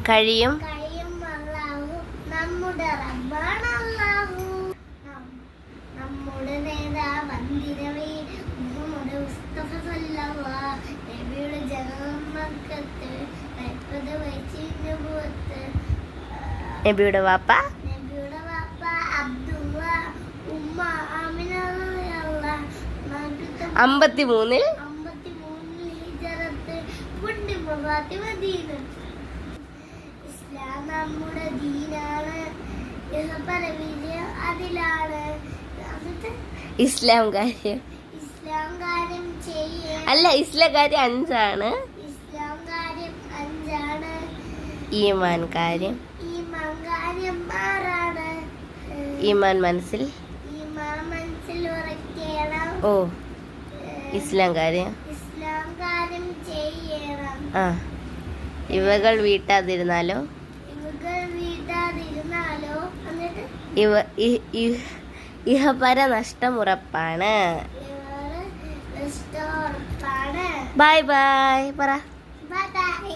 കഴിയും അല്ലാഹു നമ്മുടെ റബ്ബാണ് അല്ലാഹു. നമ്മുടെ നേതാവ് വന്ദിനവേ മുഹമ്മദ് മുസ്തഫ സല്ലല്ലാഹു നബിയുടെ ജന്മമക്കത്ത് 40 വയസ്സിൽ നബുവത്ത്. നബിയുടെ വാപ്പ അബ്ദുള്ള, ഉമ്മ ആമിന റളിയല്ലാഹു 53 ഹിജറത്ത് പുണ്യ വഫാത്ത് മദീന. ഇസ്ലാം നമ്മുടെ ദീനാണ്, പരവിജയം അതിലാണ്. ഇസ്ലാം കാര്യം ചെയ്യണം. അല്ല, ഇസ്ലാം കാര്യം 5 ആണ്. ഇസ്ലാം കാര്യം 5 ആണ്. ഈമാൻ കാര്യം 6 ആണ്. ഈമാൻ മനസ്സിൽ ഉറക്കണം. ഓ, ഇസ്ലാം കാര്യം ചെയ്യണം. ഇവകൾ വീട്ടാതിരുന്നാലോ ഇഹപര നഷ്ടം ഉറപ്പാണ്. ബൈ ബൈ പറ. Bye bye.